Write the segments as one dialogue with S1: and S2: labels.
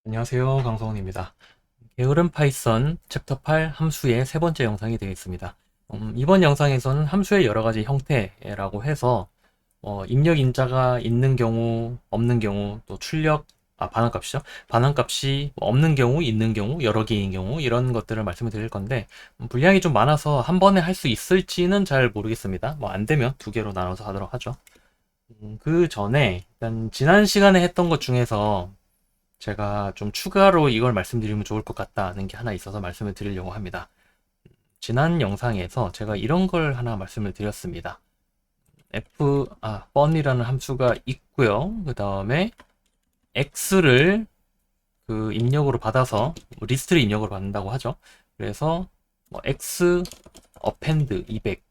S1: 안녕하세요. 강성훈입니다. 게으른 파이썬 챕터 8 함수의 세 번째 영상이 되겠습니다. 이번 영상에서는 함수의 여러 가지 형태라고 해서 입력 인자가 있는 경우, 없는 경우, 또 출력, 반환값이죠. 반환값이 없는 경우, 있는 경우, 여러 개인 경우 이런 것들을 말씀을 드릴 건데 분량이 좀 많아서 한 번에 할 수 있을지는 잘 모르겠습니다. 안 되면 두 개로 나눠서 하도록 하죠. 그 전에 일단 지난 시간에 했던 것 중에서 제가 좀 추가로 이걸 말씀드리면 좋을 것 같다는 게 하나 있어서 말씀을 드리려고 합니다. 지난 영상에서 제가 이런 걸 하나 말씀을 드렸습니다. fun이라는 함수가 있고요. 그 다음에 x를 그 입력으로 받아서 리스트를 입력으로 받는다고 하죠. 그래서 x append 200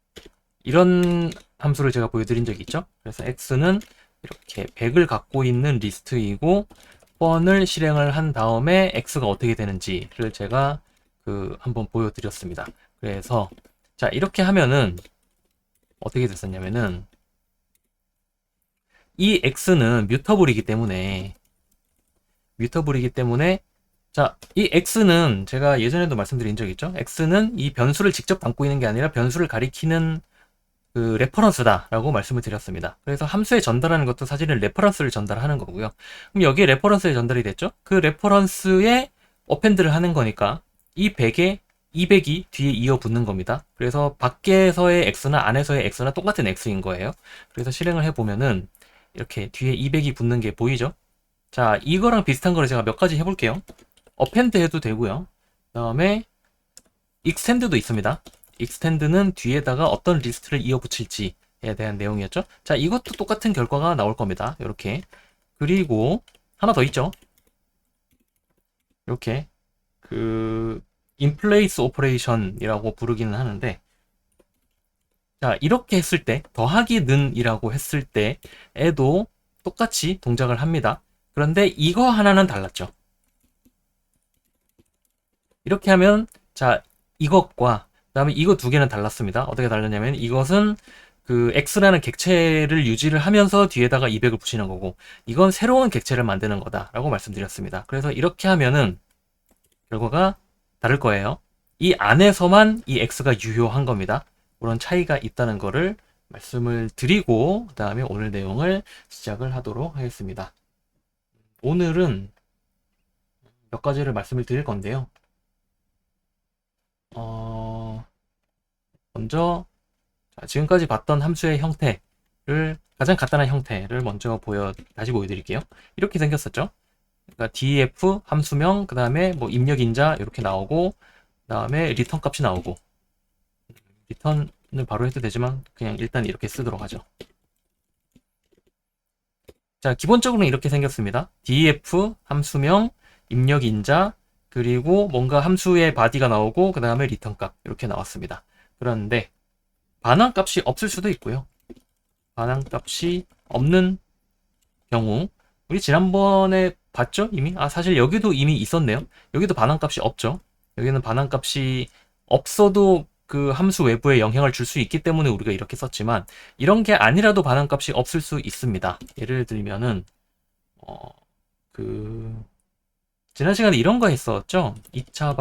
S1: 이런 함수를 제가 보여드린 적이 있죠. 그래서 x는 이렇게 100을 갖고 있는 리스트이고 번을 실행을 한 다음에 x가 어떻게 되는지를 제가 한번 보여드렸습니다. 그래서 자 이렇게 하면은 어떻게 됐었냐면은 이 x는 뮤터블이기 때문에 자 이 x는 제가 예전에도 말씀드린 적 있죠. x는 이 변수를 직접 담고 있는 게 아니라 변수를 가리키는 레퍼런스다라고 말씀을 드렸습니다. 그래서 함수에 전달하는 것도 사실은 레퍼런스를 전달하는 거고요. 그럼 여기에 레퍼런스에 전달이 됐죠? 그 레퍼런스에 어펜드를 하는 거니까 이 100에 200이 뒤에 이어 붙는 겁니다. 그래서 밖에서의 x나 안에서의 x나 똑같은 x인 거예요. 그래서 실행을 해보면은 이렇게 뒤에 200이 붙는 게 보이죠? 자, 이거랑 비슷한 거를 제가 몇 가지 해볼게요. 어펜드 해도 되고요. 그 다음에 익스텐드도 있습니다. 익스텐드는 뒤에다가 어떤 리스트를 이어 붙일지에 대한 내용이었죠. 자, 이것도 똑같은 결과가 나올 겁니다. 이렇게. 그리고 하나 더 있죠. 이렇게 인플레이스 오퍼레이션이라고 부르기는 하는데 자, 이렇게 했을 때 더하기는이라고 했을 때에도 똑같이 동작을 합니다. 그런데 이거 하나는 달랐죠. 이렇게 하면 자, 이것과 그다음에 이거 두 개는 달랐습니다. 어떻게 달랐냐면 이것은 x라는 객체를 유지를 하면서 뒤에다가 200을 붙이는 거고 이건 새로운 객체를 만드는 거다라고 말씀드렸습니다. 그래서 이렇게 하면은 결과가 다를 거예요. 이 안에서만 이 x가 유효한 겁니다. 그런 차이가 있다는 거를 말씀을 드리고 그 다음에 오늘 내용을 시작을 하도록 하겠습니다. 오늘은 몇 가지를 말씀을 드릴 건데요. 먼저 지금까지 봤던 함수의 형태를 가장 간단한 형태를 먼저 다시 보여드릴게요. 이렇게 생겼었죠. 그러니까 def 함수명 그 다음에 뭐 입력인자 이렇게 나오고 그 다음에 리턴 값이 나오고 리턴을 바로 해도 되지만 그냥 일단 이렇게 쓰도록 하죠. 자, 기본적으로는 이렇게 생겼습니다. def 함수명 입력인자 그리고 뭔가 함수의 바디가 나오고 그 다음에 리턴 값 이렇게 나왔습니다. 그런데 반환값이 없을 수도 있고요. 반환값이 없는 경우 우리 지난번에 봤죠? 이미? 사실 여기도 이미 있었네요. 여기도 반환값이 없죠. 여기는 반환값이 없어도 그 함수 외부에 영향을 줄 수 있기 때문에 우리가 이렇게 썼지만 이런 게 아니라도 반환값이 없을 수 있습니다. 예를 들면은 어, 지난 시간에 이런 거 했었죠? 2차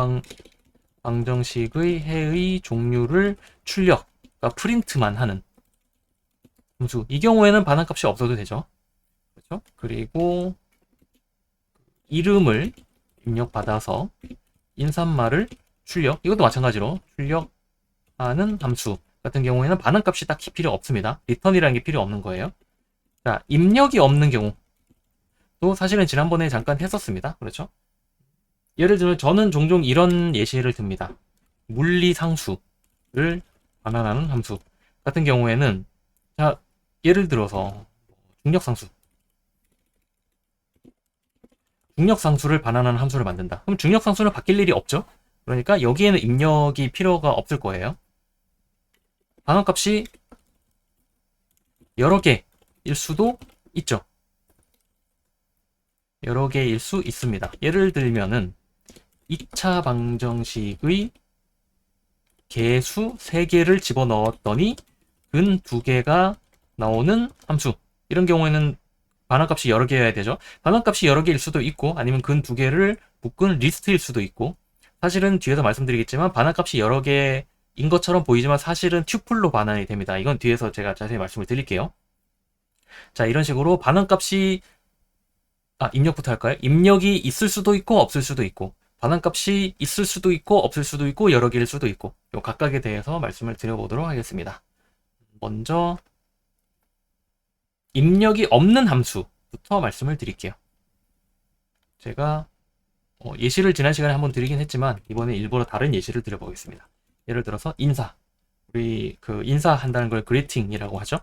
S1: 방정식의 해의 종류를 출력, 그러니까 프린트만 하는 함수. 이 경우에는 반환값이 없어도 되죠. 그렇죠? 그리고 이름을 입력받아서 인사말을 출력, 이것도 마찬가지로 출력하는 함수 같은 경우에는 반환값이 딱히 필요 없습니다. 리턴이라는 게 필요 없는 거예요. 자, 입력이 없는 경우도 사실은 지난번에 잠깐 했었습니다. 그렇죠? 예를 들면 저는 종종 이런 예시를 듭니다. 물리상수를 반환하는 함수 같은 경우에는 자, 예를 들어서 중력상수를 반환하는 함수를 만든다. 그럼 중력상수는 바뀔 일이 없죠? 그러니까 여기에는 입력이 필요가 없을 거예요. 반환값이 여러 개일 수도 있죠. 여러 개일 수 있습니다. 예를 들면은 2차 방정식의 개수 3개를 집어넣었더니 근 2개가 나오는 함수. 이런 경우에는 반환값이 여러 개여야 되죠. 반환값이 여러 개일 수도 있고 아니면 근 두 개를 묶은 리스트일 수도 있고 사실은 뒤에서 말씀드리겠지만 반환값이 여러 개인 것처럼 보이지만 사실은 튜플로 반환이 됩니다. 이건 뒤에서 제가 자세히 말씀을 드릴게요. 자, 이런 식으로 반환값이 입력부터 할까요? 입력이 있을 수도 있고 없을 수도 있고 반환값이 있을 수도 있고 없을 수도 있고 여러 개일 수도 있고 요 각각에 대해서 말씀을 드려보도록 하겠습니다. 먼저 입력이 없는 함수부터 말씀을 드릴게요. 제가 예시를 지난 시간에 한번 드리긴 했지만 이번에 일부러 다른 예시를 드려보겠습니다. 예를 들어서 인사. 우리 그 인사한다는 걸 그리팅이라고 하죠.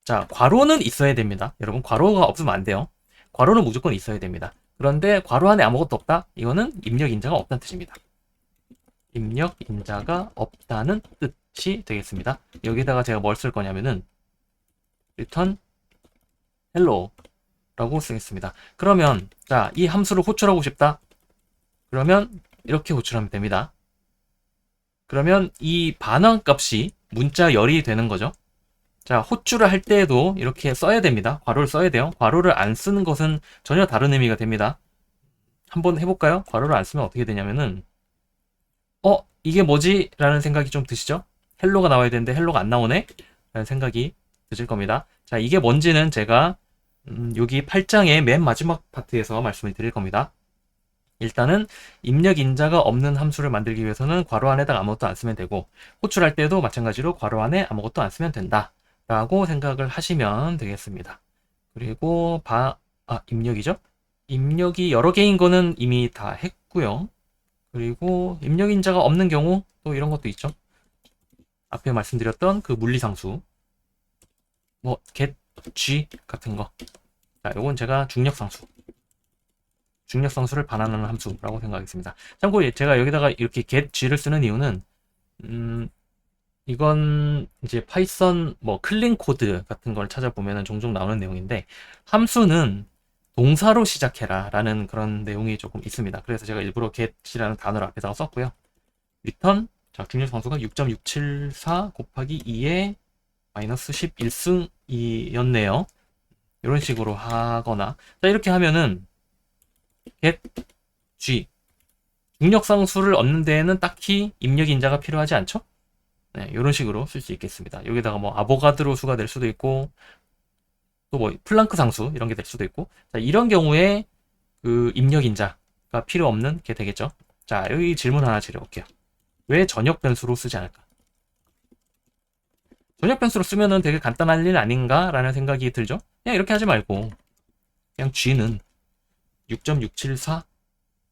S1: 자, 괄호는 있어야 됩니다. 여러분, 괄호가 없으면 안 돼요. 괄호는 무조건 있어야 됩니다. 그런데 괄호 안에 아무것도 없다? 이거는 입력 인자가 없다는 뜻입니다. 입력 인자가 없다는 뜻이 되겠습니다. 여기다가 제가 뭘 쓸 거냐면은 return hello 라고 쓰겠습니다. 그러면 자, 이 함수를 호출하고 싶다. 그러면 이렇게 호출하면 됩니다. 그러면 이 반환값이 문자 열이 되는 거죠. 자, 호출을 할 때에도 이렇게 써야 됩니다. 괄호를 써야 돼요. 괄호를 안 쓰는 것은 전혀 다른 의미가 됩니다. 한번 해볼까요? 괄호를 안 쓰면 어떻게 되냐면은 이게 뭐지? 라는 생각이 좀 드시죠? 헬로가 나와야 되는데 헬로가 안 나오네? 라는 생각이 드실 겁니다. 자, 이게 뭔지는 제가 여기 8장의 맨 마지막 파트에서 말씀을 드릴 겁니다. 일단은 입력 인자가 없는 함수를 만들기 위해서는 괄호 안에다가 아무것도 안 쓰면 되고 호출할 때도 마찬가지로 괄호 안에 아무것도 안 쓰면 된다 라고 생각을 하시면 되겠습니다. 그리고 입력이죠? 입력이 여러 개인 거는 이미 다 했고요. 그리고 입력 인자가 없는 경우 또 이런 것도 있죠. 앞에 말씀드렸던 그 물리상수 뭐 get, g 같은 거. 자, 요건 제가 중력상수를 반환하는 함수라고 생각하겠습니다. 참고로 제가 여기다가 이렇게 get g를 쓰는 이유는 이건 이제 파이썬 뭐 클린 코드 같은 걸 찾아보면 종종 나오는 내용인데 함수는 동사로 시작해라 라는 그런 내용이 조금 있습니다. 그래서 제가 일부러 get이라는 단어를 앞에다가 썼고요. return, 자, 중력상수가 6.674 곱하기 2에 마이너스 11승이었네요. 이런 식으로 하거나, 자, 이렇게 하면은 get g 중력상수를 얻는 데에는 딱히 입력 인자가 필요하지 않죠? 네, 이런 식으로 쓸 수 있겠습니다. 여기다가 뭐 아보가드로 수가 될 수도 있고 또 뭐 플랑크 상수 이런 게 될 수도 있고, 자, 이런 경우에 그 입력 인자가 필요 없는 게 되겠죠. 자, 여기 질문 하나 드려볼게요. 왜 전역 변수로 쓰지 않을까? 전역 변수로 쓰면은 되게 간단한 일 아닌가라는 생각이 들죠. 그냥 이렇게 하지 말고 그냥 g는 6.674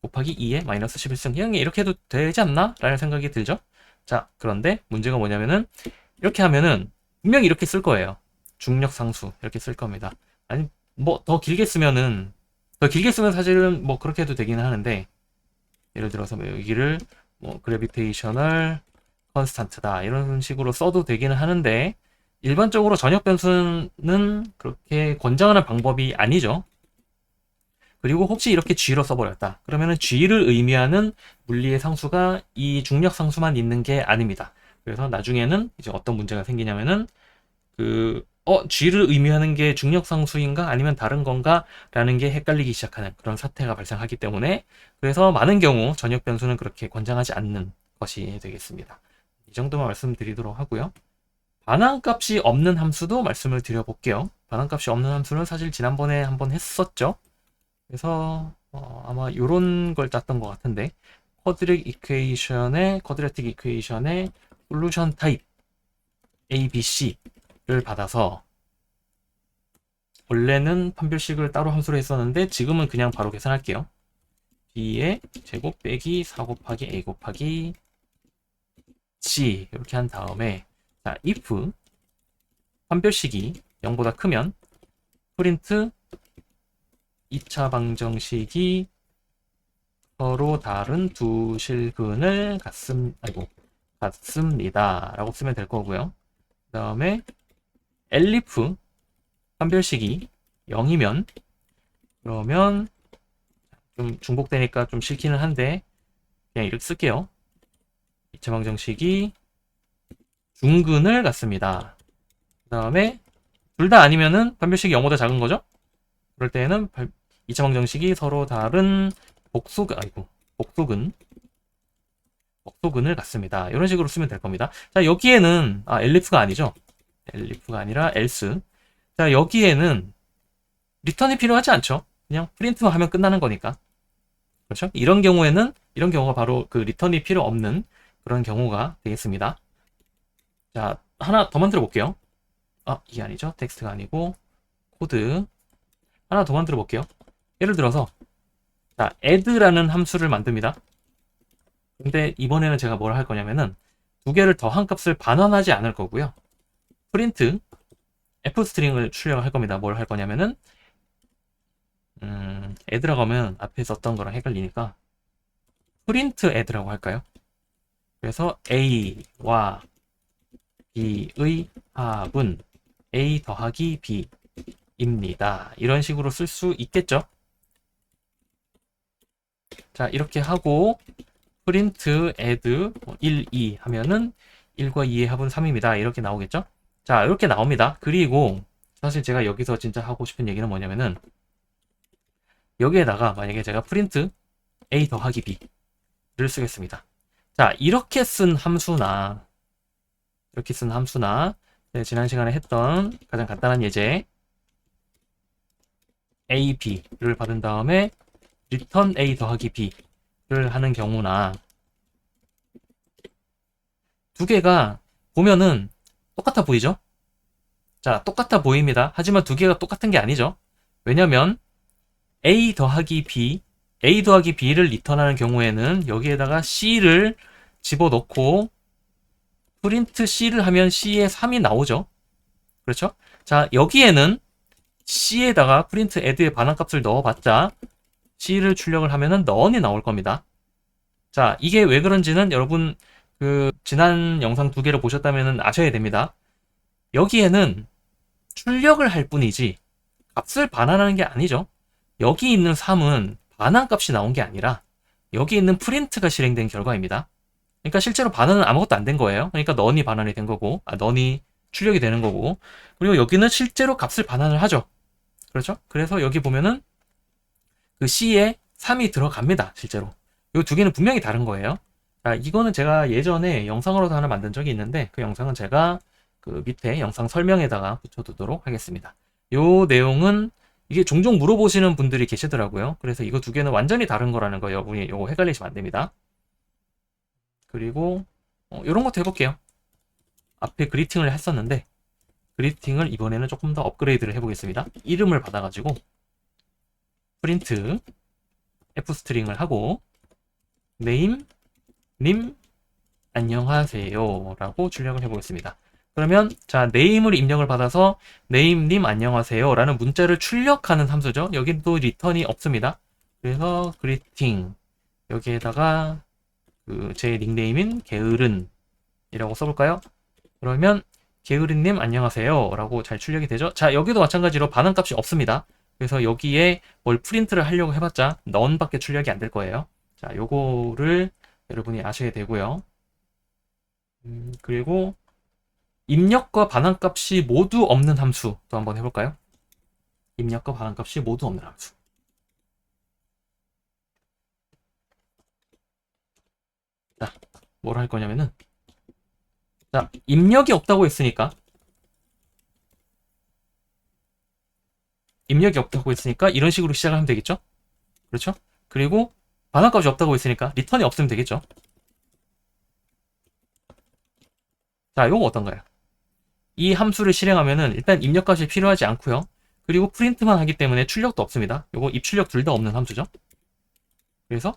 S1: 곱하기 2에 마이너스 11승 그냥 이렇게 해도 되지 않나? 라는 생각이 들죠. 자, 그런데 문제가 뭐냐면은 이렇게 하면은 분명히 이렇게 쓸 거예요. 중력상수 이렇게 쓸 겁니다. 아니 뭐 더 길게 쓰면 사실은 뭐 그렇게 해도 되기는 하는데, 예를 들어서 뭐 여기를 뭐 그래비테이셔널 컨스탄트다 이런 식으로 써도 되기는 하는데 일반적으로 전역 변수는 그렇게 권장하는 방법이 아니죠. 그리고 혹시 이렇게 g로 써버렸다 그러면은 g를 의미하는 물리의 상수가 이 중력 상수만 있는 게 아닙니다. 그래서 나중에는 이제 어떤 문제가 생기냐면은 g를 의미하는 게 중력 상수인가 아니면 다른 건가 라는 게 헷갈리기 시작하는 그런 사태가 발생하기 때문에, 그래서 많은 경우 전역 변수는 그렇게 권장하지 않는 것이 되겠습니다. 이 정도만 말씀드리도록 하고요. 반환값이 없는 함수도 말씀을 드려볼게요. 반환값이 없는 함수는 사실 지난번에 한번 했었죠. 그래서 아마 이런 걸 짰던 것 같은데, 쿼드레틱 이퀘이션의 솔루션 타입 A, B, C를 받아서 원래는 판별식을 따로 함수로 했었는데 지금은 그냥 바로 계산할게요. B의 제곱 빼기 4 곱하기 A 곱하기 C 이렇게 한 다음에, 자, if 판별식이 0보다 크면 프린트 2차 방정식이 서로 다른 두 실근을 같습니다 라고 쓰면 될 거고요. 그 다음에 elif 판별식이 0이면 그러면 좀 중복되니까 좀 싫기는 한데 그냥 이렇게 쓸게요. 2차 방정식이 중근을 갖습니다. 그 다음에 둘 다 아니면은 판별식이 0보다 작은 거죠? 그럴 때에는 2차 방정식이 서로 다른 복소근을 갖습니다. 이런 식으로 쓰면 될 겁니다. 자, 여기에는 엘리프가 아니죠? 엘리프가 아니라 else. 자, 여기에는 리턴이 필요하지 않죠? 그냥 프린트만 하면 끝나는 거니까. 그렇죠? 이런 경우가 바로 그 리턴이 필요 없는 그런 경우가 되겠습니다. 자, 하나 더 만들어 볼게요. 이게 아니죠? 텍스트가 아니고 코드 하나 더 만들어 볼게요. 예를 들어서 자, add라는 함수를 만듭니다. 근데 이번에는 제가 뭘 할 거냐면은 두 개를 더한 값을 반환하지 않을 거고요. 프린트 f스트링을 출력할 겁니다. 뭘 할 거냐면은 add라고 하면 앞에 썼던 거랑 헷갈리니까 프린트 add라고 할까요? 그래서 a와 b의 합은 a 더하기 b입니다. 이런 식으로 쓸 수 있겠죠? 자, 이렇게 하고 프린트 add 1, 2 하면은 1과 2의 합은 3입니다. 이렇게 나오겠죠? 자, 이렇게 나옵니다. 그리고 사실 제가 여기서 진짜 하고 싶은 얘기는 뭐냐면은 여기에다가 만약에 제가 프린트 a 더하기 b를 쓰겠습니다. 자, 이렇게 쓴 함수나 네, 지난 시간에 했던 가장 간단한 예제 a, b를 받은 다음에 return a 더하기 b를 하는 경우나 두 개가 보면은 똑같아 보이죠? 자, 똑같아 보입니다. 하지만 두 개가 똑같은 게 아니죠. 왜냐면 a 더하기 b를 리턴하는 경우에는 여기에다가 c를 집어넣고 프린트 c를 하면 c에 3이 나오죠. 그렇죠? 자, 여기에는 c에다가 프린트 add의 반환값을 넣어봤자 c를 출력을 하면은 넌이 나올 겁니다. 자, 이게 왜 그런지는 여러분 그 지난 영상 두 개를 보셨다면 아셔야 됩니다. 여기에는 출력을 할 뿐이지 값을 반환하는 게 아니죠. 여기 있는 3은 반환값이 나온 게 아니라 여기 있는 프린트가 실행된 결과입니다. 그러니까 실제로 반환은 아무것도 안 된 거예요. 그러니까 넌이 반환이 된 거고, 넌이 출력이 되는 거고, 그리고 여기는 실제로 값을 반환을 하죠. 그렇죠? 그래서 여기 보면은 그 C에 3이 들어갑니다. 실제로. 이 두 개는 분명히 다른 거예요. 자, 이거는 제가 예전에 영상으로도 하나 만든 적이 있는데 그 영상은 제가 그 밑에 영상 설명에다가 붙여두도록 하겠습니다. 요 내용은 이게 종종 물어보시는 분들이 계시더라고요. 그래서 이거 두 개는 완전히 다른 거라는 거 여러분이 요거 헷갈리시면 안 됩니다. 그리고 이런 것도 해볼게요. 앞에 그리팅을 했었는데 그리팅을 이번에는 조금 더 업그레이드를 해보겠습니다. 이름을 받아가지고 프린트 f스트링을 하고 name 님 안녕하세요 라고 출력을 해보겠습니다. 그러면 자 name을 입력을 받아서 name 님 안녕하세요 라는 문자를 출력하는 함수죠. 여기도 리턴이 없습니다. 그래서 greeting 여기에다가 제 닉네임인 게으른 이라고 써볼까요? 그러면 게으른님 안녕하세요 라고 잘 출력이 되죠. 자, 여기도 마찬가지로 반환값이 없습니다. 그래서 여기에 뭘 프린트를 하려고 해봤자 none 밖에 출력이 안 될 거예요. 자, 요거를 여러분이 아셔야 되고요. 그리고 입력과 반환값이 모두 없는 함수 또 한번 해볼까요? 입력과 반환값이 모두 없는 함수. 자, 뭘 할 거냐면은 자, 입력이 없다고 했으니까 이런 식으로 시작을 하면 되겠죠? 그렇죠? 그리고 반환값이 없다고 했으니까 리턴이 없으면 되겠죠? 자, 요거 어떤가요? 이 함수를 실행하면은 일단 입력값이 필요하지 않고요. 그리고 프린트만 하기 때문에 출력도 없습니다. 요거 입출력 둘 다 없는 함수죠. 그래서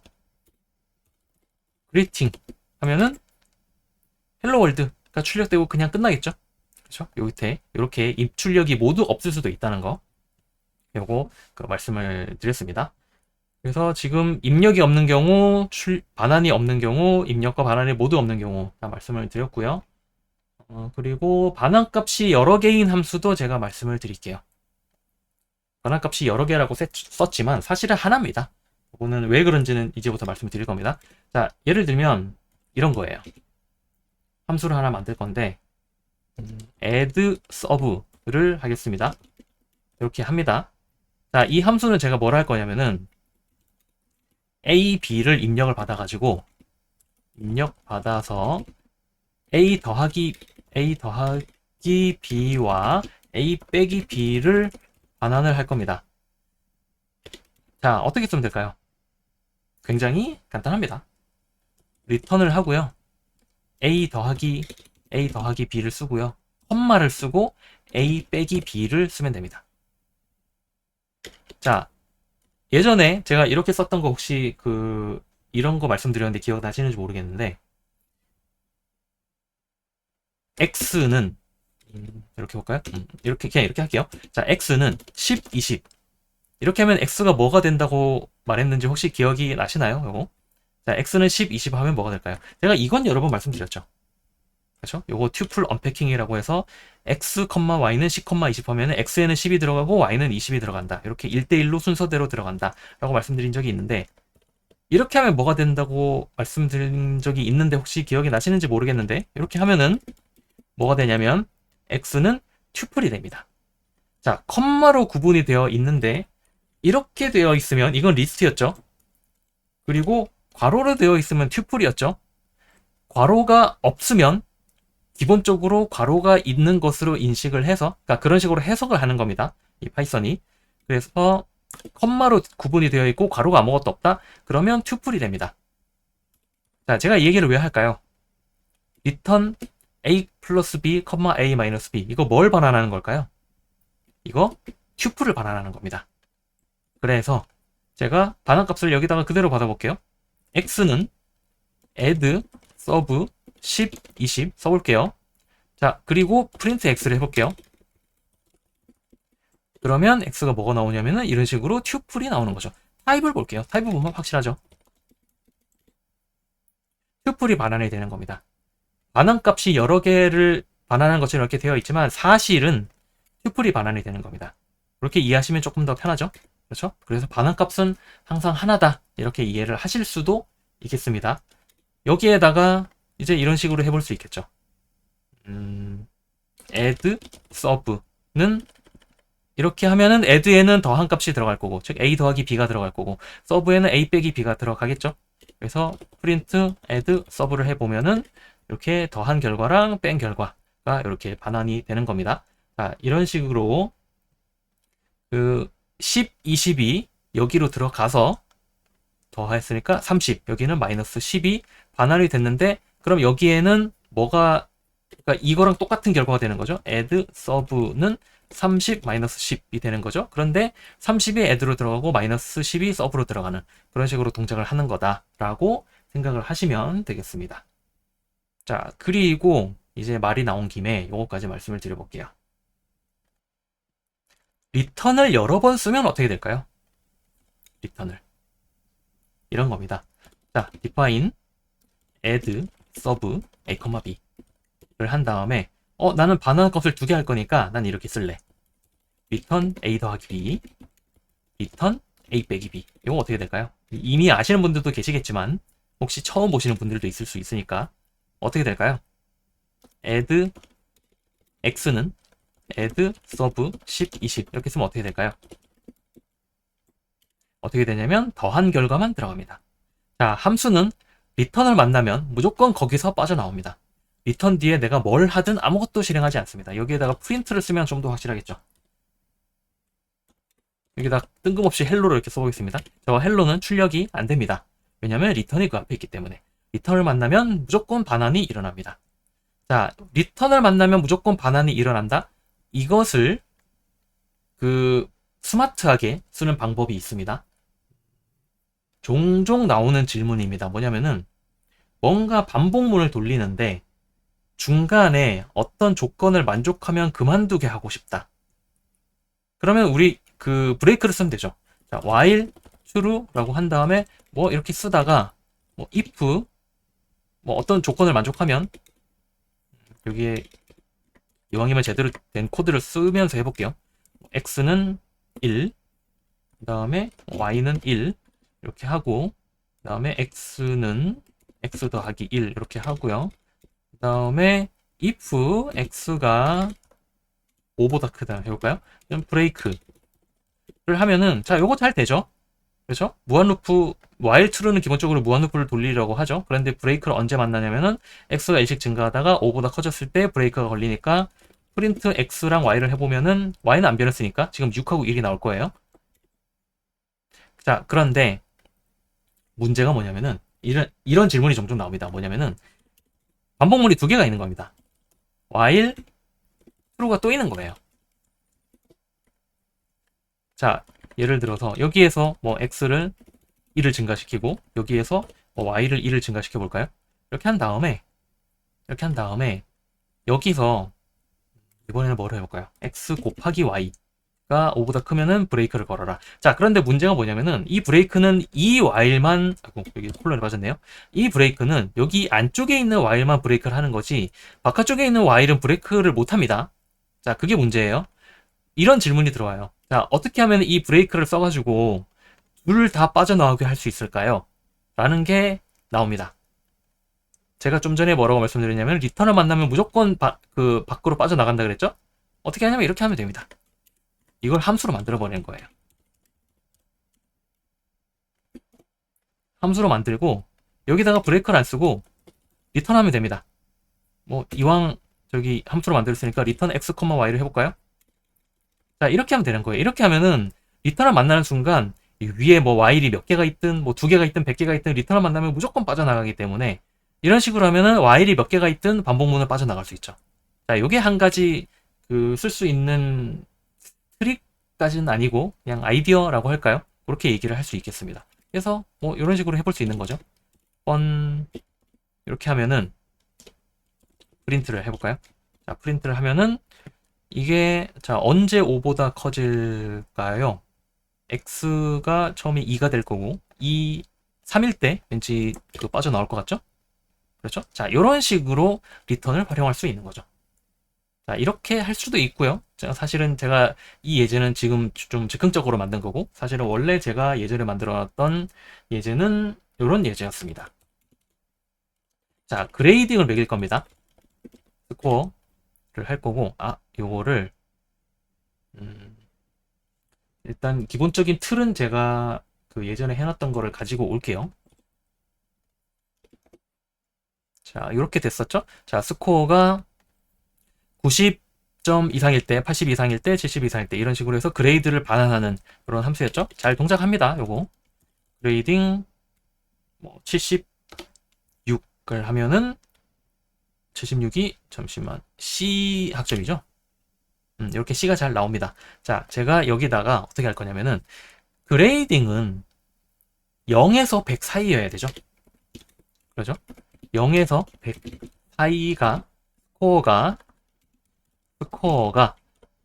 S1: greeting 하면은 헬로 월드가 출력되고 그냥 끝나겠죠. 그렇죠? 요 밑에 이렇게 입출력이 모두 없을 수도 있다는 거 요거 말씀을 드렸습니다. 그래서 지금 입력이 없는 경우, 반환이 없는 경우, 입력과 반환이 모두 없는 경우 다 말씀을 드렸고요. 그리고 반환값이 여러 개인 함수도 제가 말씀을 드릴게요. 반환값이 여러 개라고 썼지만 사실은 하나입니다. 이거는 왜 그런지는 이제부터 말씀을 드릴 겁니다. 자, 예를 들면 이런 거예요. 함수를 하나 만들 건데 add sub 를 하겠습니다. 이렇게 합니다. 자, 이 함수는 제가 뭘 할 거냐면은 a, b를 입력을 받아가지고 입력받아서 a 더하기 b와 a 빼기 b를 반환을 할 겁니다. 자, 어떻게 쓰면 될까요? 굉장히 간단합니다. 리턴을 하고요. a 더하기 b를 쓰고요. 콤마를 쓰고 a 빼기 b를 쓰면 됩니다. 자, 예전에 제가 이렇게 썼던 거 혹시 이런 거 말씀드렸는데 기억나시는지 모르겠는데 x는 이렇게 볼까요? 이렇게 그냥 이렇게 할게요. 자, x는 10, 20 이렇게 하면 x가 뭐가 된다고 말했는지 혹시 기억이 나시나요? 요거. 자, x는 10, 20 하면 뭐가 될까요? 제가 이건 여러 번 말씀드렸죠. 그렇죠? 요거 튜플 언패킹이라고 해서 x, y는 10, 20 하면 x에는 10이 들어가고 y는 20이 들어간다. 이렇게 1대1로 순서대로 들어간다. 라고 말씀드린 적이 있는데 이렇게 하면 뭐가 된다고 말씀드린 적이 있는데 혹시 기억이 나시는지 모르겠는데 이렇게 하면은 뭐가 되냐면 x는 튜플이 됩니다. 자, 컴마로 구분이 되어 있는데 이렇게 되어 있으면 이건 리스트였죠. 그리고 괄호로 되어 있으면 튜플이었죠. 괄호가 없으면 기본적으로 괄호가 있는 것으로 인식을 해서 그러니까 그런 식으로 해석을 하는 겁니다. 이 파이썬이. 그래서 컴마로 구분이 되어 있고 괄호가 아무것도 없다. 그러면 튜플이 됩니다. 자, 제가 이 얘기를 왜 할까요? return a 플러스 b, a 마이너스 b 이거 뭘 반환하는 걸까요? 이거 튜플을 반환하는 겁니다. 그래서 제가 반환값을 여기다가 그대로 받아볼게요. x는 add sub 10, 20 써볼게요. 자, 그리고 print x를 해볼게요. 그러면 x가 뭐가 나오냐면은 이런 식으로 튜플이 나오는 거죠. 타입을 볼게요. 타입을 보면 확실하죠. 튜플이 반환이 되는 겁니다. 반환값이 여러 개를 반환한 것처럼 이렇게 되어 있지만 사실은 튜플이 반환이 되는 겁니다. 그렇게 이해하시면 조금 더 편하죠? 그렇죠? 그래서 반환값은 항상 하나다. 이렇게 이해를 하실 수도 있겠습니다. 여기에다가 이제 이런 식으로 해볼 수 있겠죠. add sub는 이렇게 하면은 add에는 더한 값이 들어갈 거고, 즉 a 더하기 b가 들어갈 거고, sub에는 a 빼기 b가 들어가겠죠. 그래서 print add sub를 해보면은 이렇게 더한 결과랑 뺀 결과가 이렇게 반환이 되는 겁니다. 자, 이런 식으로 10, 20이 여기로 들어가서 더했으니까 30, 여기는 마이너스 10이 반환이 됐는데 그럼 여기에는 뭐가 그러니까 이거랑 똑같은 결과가 되는 거죠. add sub는 30 마이너스 10이 되는 거죠. 그런데 30이 add로 들어가고 마이너스 10이 sub로 들어가는 그런 식으로 동작을 하는 거다라고 생각을 하시면 되겠습니다. 자, 그리고 이제 말이 나온 김에 요거까지 말씀을 드려볼게요. 리턴을 여러 번 쓰면 어떻게 될까요? 리턴을 이런 겁니다. 자, define add sub a, b를 한 다음에 나는 반환 값을 두 개 할 거니까 난 이렇게 쓸래. return a 더하기 b, return a 빼기 b. 이거 어떻게 될까요? 이미 아시는 분들도 계시겠지만 혹시 처음 보시는 분들도 있을 수 있으니까 어떻게 될까요? add x는 add sub 10, 20 이렇게 쓰면 어떻게 될까요? 어떻게 되냐면 더한 결과만 들어갑니다. 자, 함수는 return을 만나면 무조건 거기서 빠져나옵니다. return 뒤에 내가 뭘 하든 아무것도 실행하지 않습니다. 여기에다가 print를 쓰면 좀 더 확실하겠죠. 여기다 뜬금없이 헬로를 이렇게 써보겠습니다. 저 헬로는 출력이 안 됩니다. 왜냐면 return이 그 앞에 있기 때문에. return을 만나면 무조건 반환이 일어납니다. 자, return을 만나면 무조건 반환이 일어난다. 이것을 스마트하게 쓰는 방법이 있습니다. 종종 나오는 질문입니다. 뭐냐면은 뭔가 반복문을 돌리는데 중간에 어떤 조건을 만족하면 그만두게 하고 싶다. 그러면 우리 브레이크를 쓰면 되죠. 자, while true라고 한 다음에 뭐 이렇게 쓰다가 뭐 if 뭐 어떤 조건을 만족하면 여기에 이왕이면 제대로 된 코드를 쓰면서 해볼게요. x는 1, 그 다음에 y는 1 이렇게 하고 그 다음에 x는 x 더하기 1 이렇게 하고요. 그 다음에 if x가 5보다 크다 해볼까요? 그럼 브레이크를 하면은, 자, 요거 잘 되죠? 그렇죠? 무한루프, while true는 기본적으로 무한루프를 돌리려고 하죠. 그런데 브레이크를 언제 만나냐면은 x가 1씩 증가하다가 5보다 커졌을 때 브레이크가 걸리니까 프린트 x랑 y를 해보면은 y는 안 변했으니까 지금 6하고 1이 나올 거예요. 자, 그런데 문제가 뭐냐면은 이런 질문이 종종 나옵니다. 뭐냐면은 반복문이 두 개가 있는 겁니다. while true가 또 있는 거예요. 자, 예를 들어서 여기에서 뭐 x를 1을 증가시키고 여기에서 뭐 y를 1을 증가시켜 볼까요? 이렇게 한 다음에 여기서 이번에는 뭐를 해볼까요? x 곱하기 y가 5보다 크면은 브레이크를 걸어라. 자, 그런데 문제가 뭐냐면은 이 브레이크는 이 while만, 아이고, 여기 콜론이 빠졌네요. 이 브레이크는 여기 안쪽에 있는 while만 브레이크를 하는 거지 바깥쪽에 있는 while은 브레이크를 못 합니다. 자, 그게 문제예요. 이런 질문이 들어와요. 자, 어떻게 하면 이 브레이크를 써가지고 둘 다 빠져나오게 할 수 있을까요? 라는 게 나옵니다. 제가 좀 전에 뭐라고 말씀드렸냐면 리턴을 만나면 무조건 밖으로 빠져나간다 그랬죠? 어떻게 하냐면 이렇게 하면 됩니다. 이걸 함수로 만들어 버리는 거예요. 함수로 만들고 여기다가 브레이크를 안 쓰고 리턴하면 됩니다. 뭐 이왕 저기 함수로 만들었으니까 리턴 x, y를 해볼까요? 자, 이렇게 하면 되는 거예요. 이렇게 하면은 리턴을 만나는 순간 위에 뭐 while이 몇 개가 있든 뭐 두 개가 있든 100개가 있든 리턴을 만나면 무조건 빠져나가기 때문에 이런 식으로 하면은 while이 몇 개가 있든 반복문을 빠져나갈 수 있죠. 자, 요게 한 가지 쓸 수 있는 트릭까지는 아니고 그냥 아이디어라고 할까요? 그렇게 얘기를 할 수 있겠습니다. 그래서 뭐 이런 식으로 해볼 수 있는 거죠. 이렇게 하면은 프린트를 해볼까요? 자, 프린트를 하면은 이게 자 언제 5보다 커질까요? x가 처음에 2가 될 거고 3일 때 왠지 빠져나올 것 같죠? 그렇죠? 자, 이런 식으로 리턴을 활용할 수 있는 거죠. 자, 이렇게 할 수도 있고요. 사실은 제가 이 예제는 지금 좀 즉흥적으로 만든 거고 사실은 원래 제가 예제를 만들어놨던 예제는 이런 예제였습니다. 자, 그레이딩을 매길 겁니다. 스코어를 할 거고 요거를 일단 기본적인 틀은 제가 예전에 해놨던 거를 가지고 올게요. 자, 이렇게 됐었죠? 자, 스코어가 90점 이상일 때, 80 이상일 때, 70 이상일 때 이런 식으로 해서 그레이드를 반환하는 그런 함수였죠? 잘 동작합니다. 요거 그레이딩 76을 하면은 76이 잠시만 C 학점이죠? 이렇게 C가 잘 나옵니다. 자, 제가 여기다가 어떻게 할 거냐면은 그레이딩은 0에서 100 사이여야 되죠? 그렇죠? 0에서 100 사이가 스코어가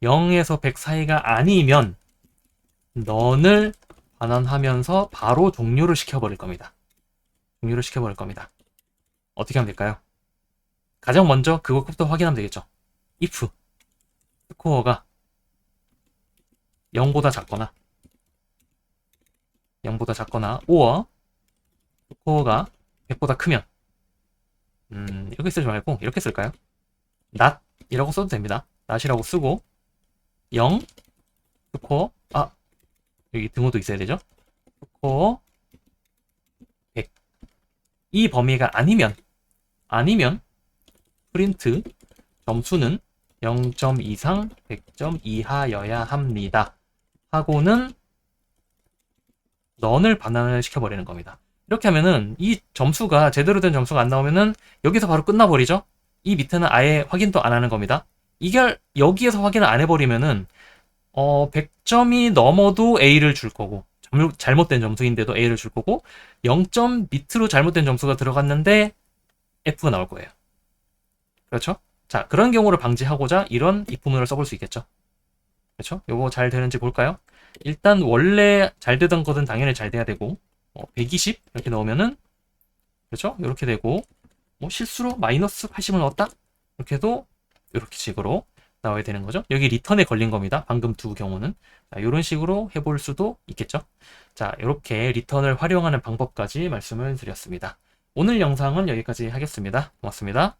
S1: 0에서 100 사이가 아니면 넌을 반환하면서 바로 종료를 시켜버릴 겁니다. 어떻게 하면 될까요? 가장 먼저 그것부터 확인하면 되겠죠. if 스코어가 0보다 작거나 or 스코어가 100보다 크면 이렇게 쓰지 말고 이렇게 쓸까요? not 이라고 써도 됩니다. not이라고 쓰고 0 스코어 여기 등호도 있어야 되죠. 스코어 100 이 범위가 아니면 프린트 점수는 0점 이상 100점 이하여야 합니다. 하고는 넌을 반환을 시켜버리는 겁니다. 이렇게 하면은 이 점수가 제대로 된 점수가 안 나오면은 여기서 바로 끝나버리죠. 이 밑에는 아예 확인도 안 하는 겁니다. 이게 여기에서 확인을 안 해버리면은 100점이 넘어도 A를 줄 거고 잘못된 점수인데도 A를 줄 거고 0점 밑으로 잘못된 점수가 들어갔는데 F가 나올 거예요. 그렇죠? 자, 그런 경우를 방지하고자 이런 if문을 써볼 수 있겠죠. 그렇죠? 요거 잘 되는지 볼까요? 일단 원래 잘 되던 것은 당연히 잘 돼야 되고 120 이렇게 넣으면은 그렇죠? 이렇게 되고 실수로 마이너스 80을 넣었다? 이렇게 해도 이렇게 식으로 나와야 되는 거죠. 여기 리턴에 걸린 겁니다. 방금 두 경우는. 자, 이런 식으로 해볼 수도 있겠죠. 자, 이렇게 리턴을 활용하는 방법까지 말씀을 드렸습니다. 오늘 영상은 여기까지 하겠습니다. 고맙습니다.